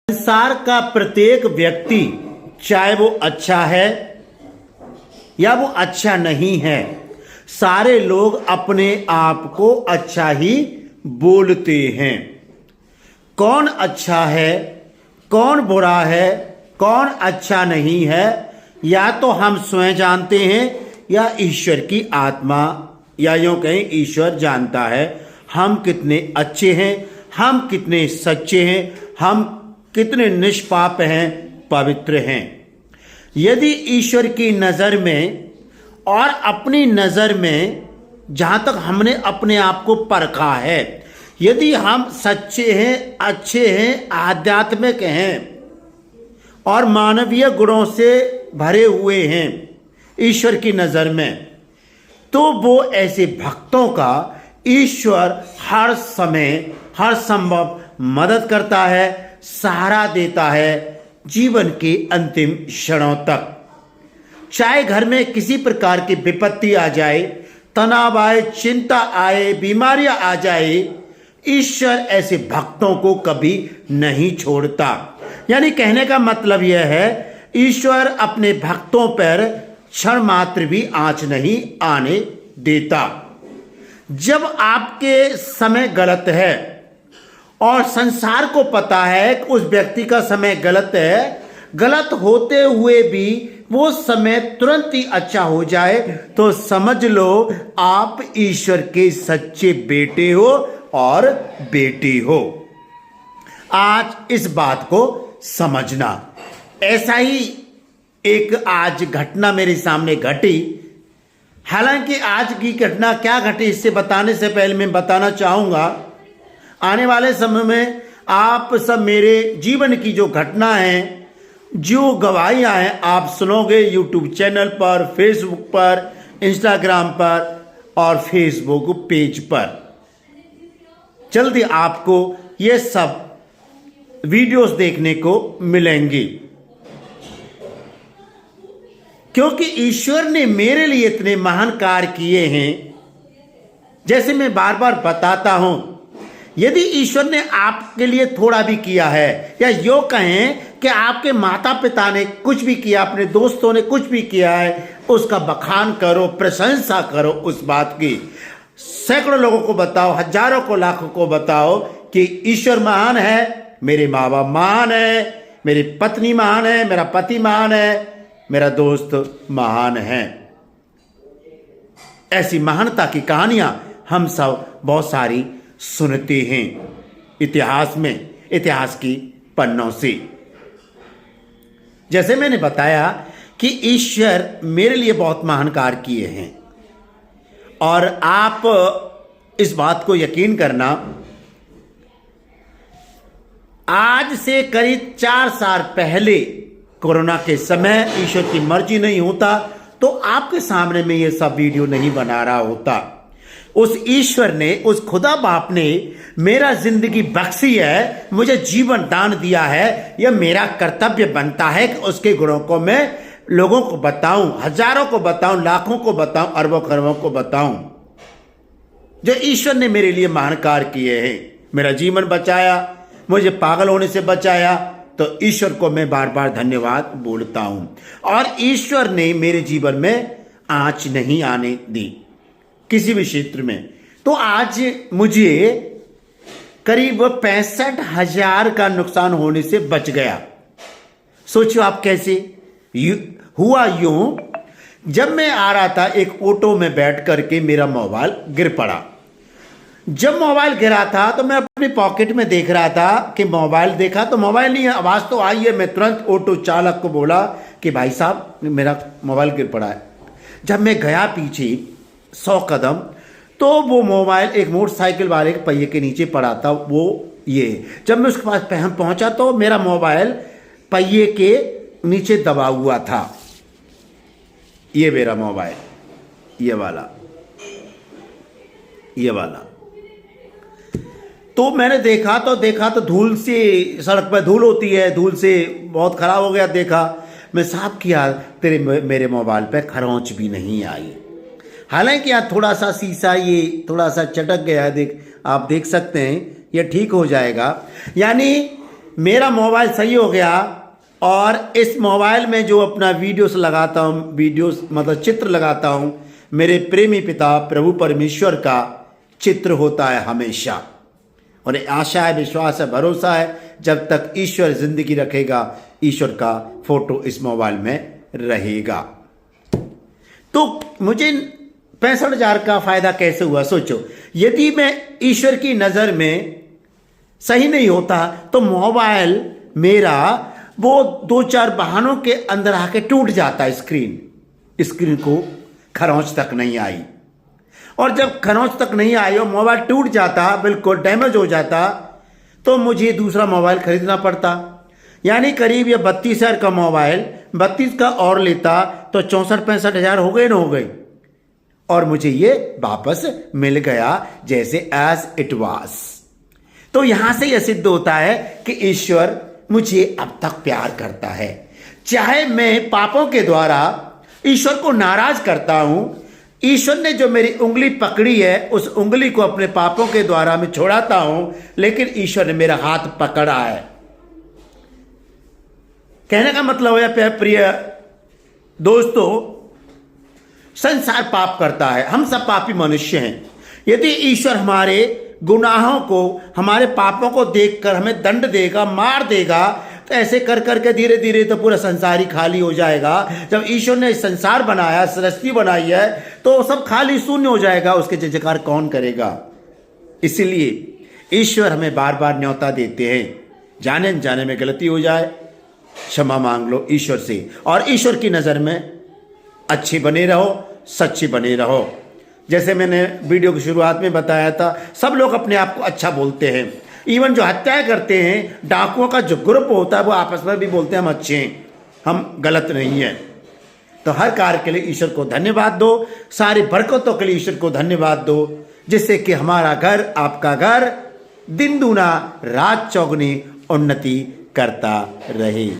संसार का प्रत्येक व्यक्ति, चाहे वो अच्छा है या वो अच्छा नहीं है, सारे लोग अपने आप को अच्छा ही बोलते हैं। कौन अच्छा है, कौन बुरा है, कौन अच्छा नहीं है, या तो हम स्वयं जानते हैं या ईश्वर की आत्मा, या यूं कहें ईश्वर जानता है हम कितने अच्छे हैं, हम कितने सच्चे हैं, हम कितने निष्पाप हैं, पवित्र हैं। यदि ईश्वर की नज़र में और अपनी नज़र में, जहाँ तक हमने अपने आप को परखा है, यदि हम सच्चे हैं, अच्छे हैं, आध्यात्मिक हैं और मानवीय गुणों से भरे हुए हैं ईश्वर की नज़र में, तो वो ऐसे भक्तों का ईश्वर हर समय हर संभव मदद करता है, सहारा देता है जीवन के अंतिम क्षणों तक। चाहे घर में किसी प्रकार की विपत्ति आ जाए, तनाव आए, चिंता आए, बीमारियां आ जाए, ईश्वर ऐसे भक्तों को कभी नहीं छोड़ता। यानी कहने का मतलब यह है, ईश्वर अपने भक्तों पर क्षण मात्र भी आंच नहीं आने देता। जब आपके समय गलत है और संसार को पता है कि उस व्यक्ति का समय गलत है, गलत होते हुए भी वो समय तुरंत ही अच्छा हो जाए, तो समझ लो आप ईश्वर के सच्चे बेटे हो और बेटी हो। आज इस बात को समझना। ऐसा ही एक आज घटना मेरे सामने घटी। हालांकि आज की घटना क्या घटी, इससे बताने से पहले मैं बताना चाहूंगा, आने वाले समय में आप सब मेरे जीवन की जो घटना है, जो गवाहियां हैं, आप सुनोगे यूट्यूब चैनल पर, फेसबुक पर, इंस्टाग्राम पर और फेसबुक पेज पर। जल्दी आपको ये सब वीडियोस देखने को मिलेंगी, क्योंकि ईश्वर ने मेरे लिए इतने महान कार्य किए हैं। जैसे मैं बार बार बताता हूं, यदि ईश्वर ने आपके लिए थोड़ा भी किया है, या यूं कहें कि आपके माता पिता ने कुछ भी किया, अपने दोस्तों ने कुछ भी किया है, उसका बखान करो, प्रशंसा करो उस बात की। सैकड़ों लोगों को बताओ, हजारों को, लाखों को बताओ कि ईश्वर महान है, मेरे माँ बाप महान है, मेरी पत्नी महान है, मेरा पति महान है, मेरा दोस्त महान है। ऐसी महानता की कहानियां हम सब बहुत सारी सुनते हैं इतिहास में, इतिहास की पन्नों से। जैसे मैंने बताया कि ईश्वर मेरे लिए बहुत महान कार्य किए हैं, और आप इस बात को यकीन करना, आज से करीब 4 साल पहले कोरोना के समय ईश्वर की मर्जी नहीं होता तो आपके सामने में ये सब वीडियो नहीं बना रहा होता। उस ईश्वर ने, उस खुदा बाप ने मेरा जिंदगी बख्शी है, मुझे जीवन दान दिया है। यह मेरा कर्तव्य बनता है कि उसके गुणों को मैं लोगों को बताऊं, हजारों को बताऊं, लाखों को बताऊं, अरबों खरबों को बताऊं, जो ईश्वर ने मेरे लिए महान कार्य किए हैं। मेरा जीवन बचाया, मुझे पागल होने से बचाया, तो ईश्वर को मैं बार बार धन्यवाद बोलता हूं। और ईश्वर ने मेरे जीवन में आंच नहीं आने दी किसी भी क्षेत्र में। तो आज मुझे करीब 65,000 का नुकसान होने से बच गया। सोचो आप कैसे हुआ। यूं, जब मैं आ रहा था एक ऑटो में बैठ करके मेरा मोबाइल गिर पड़ा। जब मोबाइल गिरा था तो मैं अपनी पॉकेट में देख रहा था कि मोबाइल देखा तो मोबाइल नहीं है, आवाज़ तो आई है। मैं तुरंत ऑटो चालक को बोला कि भाई साहब मेरा मोबाइल गिर पड़ा है। जब मैं गया पीछे 100 कदम, तो वो मोबाइल एक मोटरसाइकिल वाले के पहिए के नीचे पड़ा था। वो ये जब मैं उसके पास पहुंचा तो मेरा मोबाइल पहिए के नीचे दबा हुआ था। ये मेरा मोबाइल, ये वाला। तो मैंने देखा तो धूल से, सड़क पर धूल होती है, धूल से बहुत खराब हो गया। देखा, मैं साफ किया, मेरे मोबाइल पे खरोंच भी नहीं आई। हालांकि यहाँ थोड़ा सा शीशा ये थोड़ा सा चटक गया है, आप देख सकते हैं, ये ठीक हो जाएगा। यानी मेरा मोबाइल सही हो गया और इस मोबाइल में जो अपना वीडियोस लगाता हूँ, वीडियोस मतलब चित्र लगाता हूँ, मेरे प्रेमी पिता प्रभु परमेश्वर का चित्र होता है हमेशा। और ये आशा है, विश्वास है, भरोसा है, जब तक ईश्वर जिंदगी रखेगा ईश्वर का फोटो इस मोबाइल में रहेगा। तो मुझे 65,000 का फायदा कैसे हुआ? सोचो, यदि मैं ईश्वर की नजर में सही नहीं होता तो मोबाइल मेरा वो 2-4 बहानों के अंदर आके टूट जाता। स्क्रीन को खरोंच तक नहीं आई, और जब खरोंच तक नहीं आई और मोबाइल टूट जाता, बिल्कुल डैमेज हो जाता, तो मुझे दूसरा मोबाइल खरीदना पड़ता। यानी करीब ये 32,000 का मोबाइल 32 का और लेता तो 64-65,000 हो गए ना हो गए, और मुझे ये वापस मिल गया जैसे एज इट वाज। तो यहां से यह सिद्ध होता है कि ईश्वर मुझे अब तक प्यार करता है। चाहे मैं पापों के द्वारा ईश्वर को नाराज करता हूं, ईश्वर ने जो मेरी उंगली पकड़ी है उस उंगली को अपने पापों के द्वारा मैं छोड़ाता हूं, लेकिन ईश्वर ने मेरा हाथ पकड़ा है। कहने का मतलब है प्रिय दोस्तों, संसार पाप करता है, हम सब पापी मनुष्य हैं। यदि ईश्वर हमारे गुनाहों को, हमारे पापों को देखकर हमें दंड देगा, मार देगा, तो ऐसे कर करके धीरे धीरे तो पूरा संसार ही खाली हो जाएगा। जब ईश्वर ने संसार बनाया, सृष्टि बनाई है, तो सब खाली शून्य हो जाएगा, उसके जय जयकार कौन करेगा? इसलिए ईश्वर हमें बार बार न्योता देते हैं, जाने अनजाने में गलती हो जाए क्षमा मांग लो ईश्वर से, और ईश्वर की नज़र में अच्छे बने रहो, सच्चे बने रहो। जैसे मैंने वीडियो की शुरुआत में बताया था, सब लोग अपने आप को अच्छा बोलते हैं। इवन जो हत्याएं करते हैं, डाकुओं का जो ग्रुप होता है, वो आपस में भी बोलते हैं हम अच्छे हैं, हम गलत नहीं हैं। तो हर कार्य के लिए ईश्वर को धन्यवाद दो, सारी बरकतों के लिए ईश्वर को धन्यवाद दो, जिससे कि हमारा घर, आपका घर दिन दूना रात चौगुनी उन्नति करता रहे।